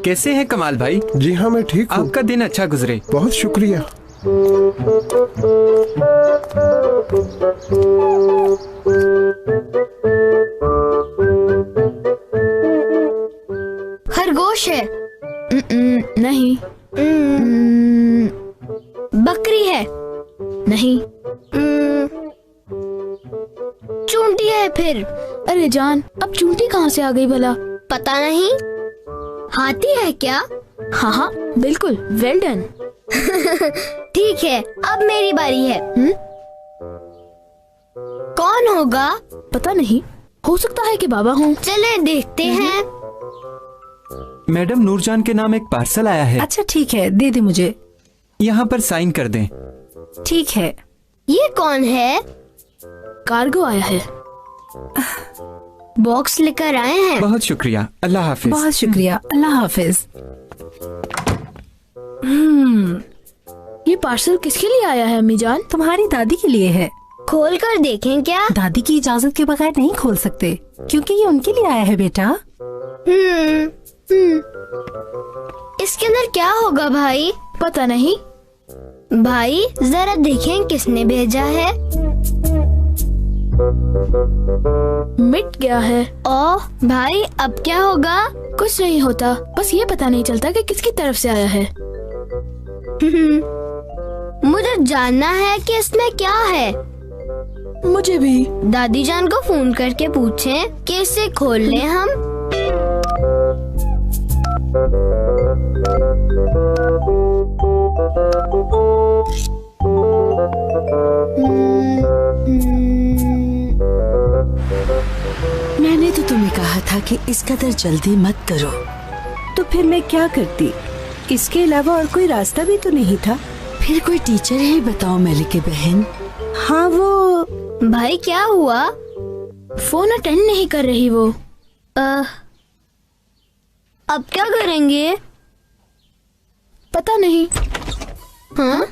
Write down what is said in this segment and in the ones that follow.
कैसे हैं कमाल भाई? जी हाँ, मैं ठीक हूँ। आपका दिन अच्छा गुजरे। बहुत शुक्रिया। खरगोश है। नहीं। बकरी है। नहीं। चूंटी है फिर। अरे जान, अब चूंटी कहाँ से आ गई भला? पता नहीं। हाथी है क्या? हाँ हाँ बिल्कुल, वेल डन। ठीक है, अब मेरी बारी है। कौन होगा? पता नहीं, हो सकता है कि बाबा हों। चले देखते हैं। मैडम, नूरजान के नाम एक पार्सल आया है। अच्छा ठीक है, दे दे मुझे। यहाँ पर साइन कर दें। ठीक है। ये कौन है? कार्गो आया है। बॉक्स लेकर आए हैं। बहुत शुक्रिया, अल्लाह हाफिज। बहुत शुक्रिया, अल्लाह हाफिज। ये पार्सल किसके लिए आया है अम्मी जान? तुम्हारी दादी के लिए है। खोल कर देखें क्या? दादी की इजाजत के बगैर नहीं खोल सकते, क्योंकि ये उनके लिए आया है बेटा। इसके अंदर क्या होगा भाई? पता नहीं। भाई जरा देखें किसने भेजा है। मिट गया है। ओह भाई, अब क्या होगा? कुछ नहीं होता, बस ये पता नहीं चलता कि किसकी तरफ से आया है। मुझे जानना है कि इसमें क्या है। मुझे भी। दादी जान को फोन करके पूछें कि इसे खोल लें हम। मैंने तो तुम्हें कहा था कि इस कदर जल्दी मत करो। तो फिर मैं क्या करती? इसके अलावा और कोई रास्ता भी तो नहीं था। फिर कोई टीचर है बताओ मेलिके बहन। हाँ वो। भाई क्या हुआ? फोन अटेंड नहीं कर रही वो। अब क्या करेंगे? पता नहीं। हाँ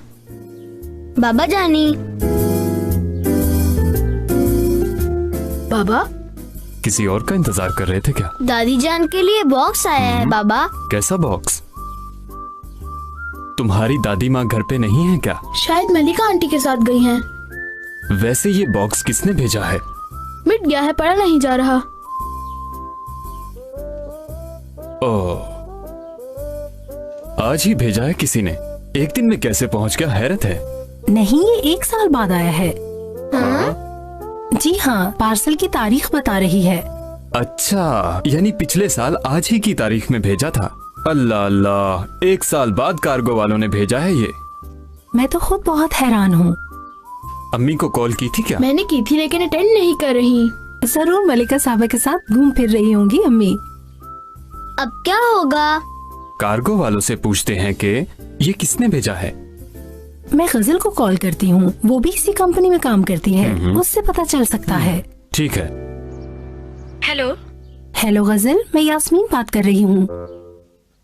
बाबा जानी। बाबा? किसी और का इंतजार कर रहे थे क्या? दादी जान के लिए बॉक्स आया है बाबा। कैसा बॉक्स? तुम्हारी दादी माँ घर पे नहीं है क्या? शायद मलिका आंटी के साथ गई हैं। वैसे ये बॉक्स किसने भेजा है? मिट गया है, पढ़ा नहीं जा रहा। ओह, आज ही भेजा है किसी ने? एक दिन में कैसे पहुंच गया, हैरत है। नहीं, ये 1 साल बाद आया है। हाँ? जी हाँ, पार्सल की तारीख बता रही है। अच्छा, यानी पिछले साल आज ही की तारीख में भेजा था। अल्लाह अल्लाह, 1 साल बाद कार्गो वालों ने भेजा है ये। मैं तो खुद बहुत हैरान हूँ। अम्मी को कॉल की थी क्या? मैंने की थी लेकिन अटेंड नहीं कर रही। जरूर मलिका साहबा के साथ घूम फिर रही होंगी अम्मी। अब क्या होगा? कार्गो वालों से पूछते हैं कि ये किसने भेजा है। मैं गजल को कॉल करती हूँ, वो भी इसी कंपनी में काम करती है, उससे पता चल सकता है। ठीक है। हेलो। हेलो गजल, मैं यास्मीन बात कर रही हूँ।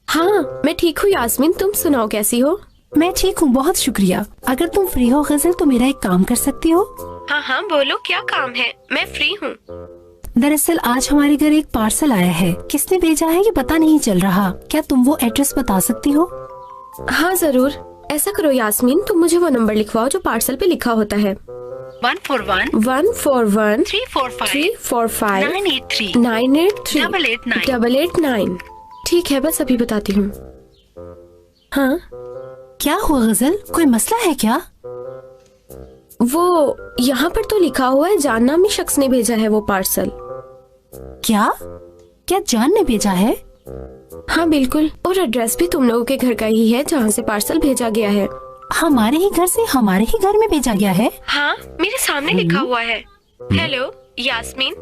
हाँ मैं ठीक हूँ यास्मीन, तुम सुनाओ कैसी हो? मैं ठीक हूँ, बहुत शुक्रिया। अगर तुम फ्री हो गजल तो मेरा एक काम कर सकती हो? हाँ हाँ बोलो, क्या काम है? मैं फ्री हूँ। दरअसल आज हमारे घर एक पार्सल आया है, किसने भेजा है ये पता नहीं चल रहा। क्या तुम वो एड्रेस बता सकती हो? हाँ जरूर। ऐसा करो यास्मीन, तुम मुझे वो नंबर लिखवाओ जो पार्सल पे लिखा होता है। 141 141 345 345 983 983 889। 889। ठीक है, बस अभी बताती हूँ। हाँ क्या हुआ गजल, कोई मसला है क्या? वो यहाँ पर तो लिखा हुआ है जान नामी शख्स ने भेजा है वो पार्सल। क्या क्या जान ने भेजा है? हाँ बिल्कुल, और एड्रेस भी तुम लोगों के घर का ही है जहाँ से पार्सल भेजा गया है। हमारे ही घर से हमारे ही घर में भेजा गया है? हाँ मेरे सामने लिखा हुआ है। हेलो यास्मीन।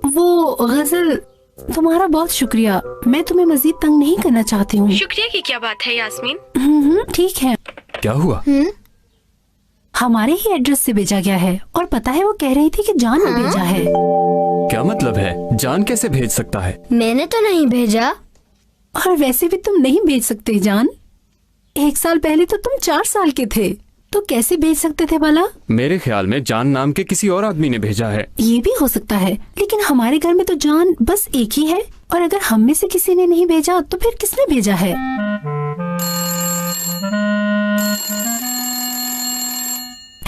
वो गजल, तुम्हारा बहुत शुक्रिया। मैं तुम्हें मजीद तंग नहीं करना चाहती हूँ। शुक्रिया की क्या बात है यास्मीन। ठीक है। क्या हुआ? हमारे ही एड्रेस से भेजा गया है, और पता है वो कह रही थी कि जान ने भेजा है। क्या मतलब है? जान कैसे भेज सकता है? मैंने तो नहीं भेजा। और वैसे भी तुम नहीं भेज सकते जान। 1 साल पहले तो तुम 4 साल के थे। तो कैसे भेज सकते थे भला? मेरे ख्याल में जान नाम के किसी और आदमी ने भेजा है। ये भी हो सकता है, लेकिन हमारे घर में तो जान बस एक ही है, और अगर हम में से किसी ने नहीं भेजा तो फिर किसने भेजा है?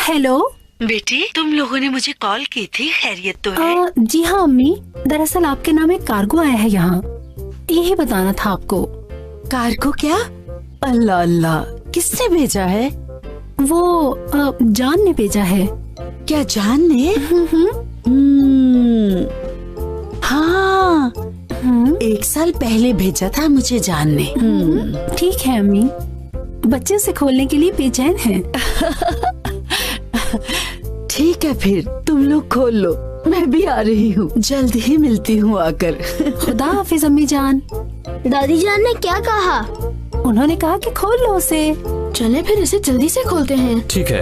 हेलो बेटी, तुम लोगों ने मुझे कॉल की थी, खैरियत तो है? जी हाँ अम्मी, दरअसल आपके नाम एक कार्गो आया है यहाँ, यही बताना था आपको। कार्गो क्या? अल्लाह अल्लाह, किसने भेजा है? वो जान ने भेजा है। क्या जान ने? हाँ, 1 साल पहले भेजा था मुझे जान ने। ठीक है अम्मी, बच्चे से खोलने के लिए बेचैन हैं। ठीक है, फिर तुम लोग खोल लो, मैं भी आ रही हूँ, जल्द ही मिलती हूँ आकर। खुदा हाफिज अम्मी जान। दादी जान ने क्या कहा? उन्होंने कहा कि खोल लो उसे। चले फिर इसे जल्दी से खोलते हैं। ठीक है।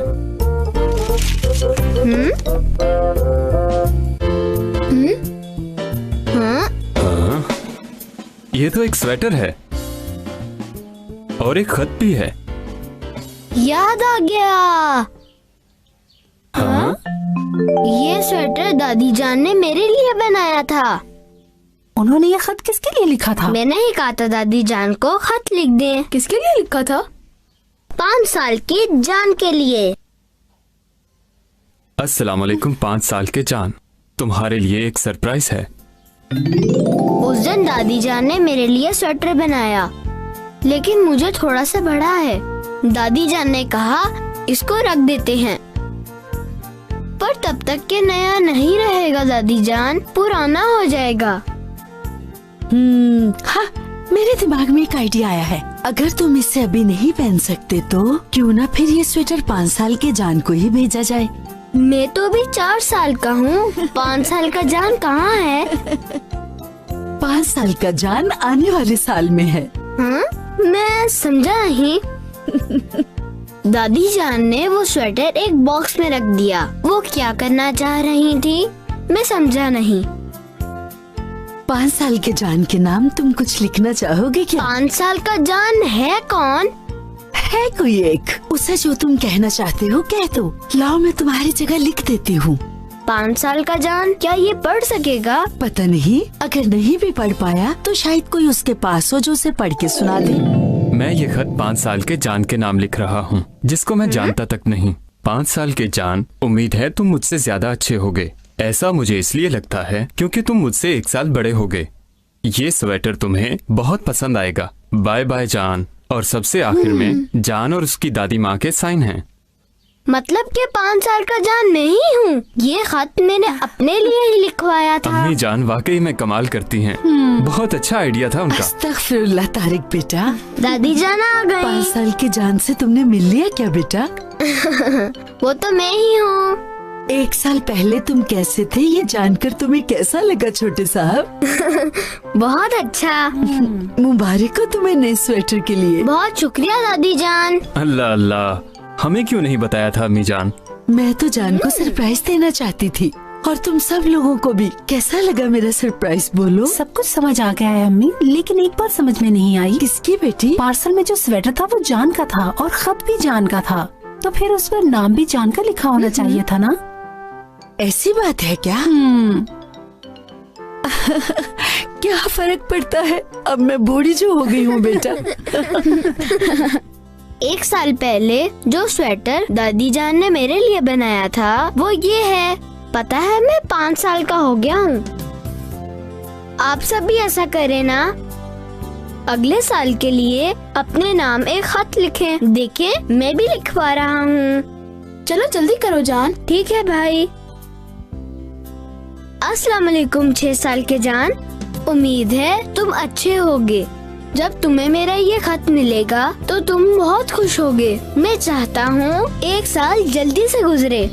हाँ, ये तो एक स्वेटर है और एक खत भी है। याद आ गया। हाँ? ये स्वेटर दादी जान ने मेरे लिए बनाया था। उन्होंने ये खत किसके लिए लिखा था? मैंने ही कहा था दादी जान को खत लिख दें। किसके लिए लिखा था? 5 साल की जान के लिए। अस्सलाम वालेकुम 5 साल के जान, तुम्हारे लिए एक सरप्राइज है। उस दिन दादी जान ने मेरे लिए स्वेटर बनाया, लेकिन मुझे थोड़ा सा बड़ा है। दादी जान ने कहा इसको रख देते हैं, पर तब तक के नया नहीं रहेगा दादी जान, पुराना हो जाएगा। हाँ, मेरे दिमाग में एक आइडिया आया है। अगर तुम इसे अभी नहीं पहन सकते तो क्यों ना फिर ये स्वेटर 5 साल के जान को ही भेजा जाए। मैं तो अभी 4 साल का हूँ, 5 साल का जान कहाँ है? 5 साल का जान आने वाले साल में है। हाँ? मैं समझा नहीं। दादी जान ने वो स्वेटर एक बॉक्स में रख दिया। वो क्या करना चाह रही थी, मैं समझा नहीं। 5 साल के जान के नाम तुम कुछ लिखना चाहोगे क्या? 5 साल का जान है कौन? है कोई एक, उसे जो तुम कहना चाहते हो कह दो। लाओ, मैं तुम्हारी जगह लिख देती हूँ। 5 साल का जान क्या ये पढ़ सकेगा? पता नहीं, अगर नहीं भी पढ़ पाया तो शायद कोई उसके पास हो जो उसे पढ़ के सुना दे। मैं ये खत 5 साल के जान के नाम लिख रहा हूँ, जिसको मैं जानता तक नहीं। 5 साल के जान, उम्मीद है तुम मुझसे ज्यादा अच्छे होगे। ऐसा मुझे इसलिए लगता है क्योंकि तुम मुझसे 1 साल बड़े होगे। ये स्वेटर तुम्हें बहुत पसंद आएगा। बाय बाय जान। और सबसे आखिर में जान और उसकी दादी माँ के साइन हैं। मतलब के 5 साल का जान नहीं हूँ। ये खत मैंने अपने लिए ही लिखवाया था। अम्मी जान वाकई में कमाल करती हैं। बहुत अच्छा आइडिया था उनका। अस्तगफिरुल्लाह तारिक बेटा। दादी जान आ गई। 5 साल के जान से तुमने मिल लिया क्या बेटा? वो तो मैं ही हूँ। 1 साल पहले तुम कैसे थे ये जानकर तुम्हें कैसा लगा छोटे साहब? बहुत अच्छा। मुबारक हो तुम्हें नए स्वेटर के लिए। बहुत शुक्रिया दादी जान। अल्लाह अल्लाह, हमें क्यों नहीं बताया था अम्मी जान? मैं तो जान को सरप्राइज देना चाहती थी, और तुम सब लोगों को भी। कैसा लगा मेरा सरप्राइज बोलो? सब कुछ समझ आ गया है अम्मी, लेकिन एक बात समझ में नहीं आई। किसकी बेटी? पार्सल में जो स्वेटर था वो जान का था और खत भी जान का था, तो फिर उस पर नाम भी जान का लिखा होना चाहिए था ना? ऐसी बात है क्या? क्या फर्क पड़ता है, अब मैं बूढ़ी जो हो गई हूँ बेटा। 1 साल पहले जो स्वेटर दादी जान ने मेरे लिए बनाया था वो ये है। पता है मैं 5 साल का हो गया हूँ। आप सब भी ऐसा करें ना। अगले साल के लिए अपने नाम एक खत लिखें। देखें, मैं भी लिखवा रहा हूँ। चलो जल्दी करो जान। ठीक है भाई। अस्सलाम वालेकुम 6 साल के जान। उम्मीद है तुम अच्छे होगे। जब तुम्हें मेरा ये खत मिलेगा तो तुम बहुत खुश होगे। मैं चाहता हूँ 1 साल जल्दी से गुजरे।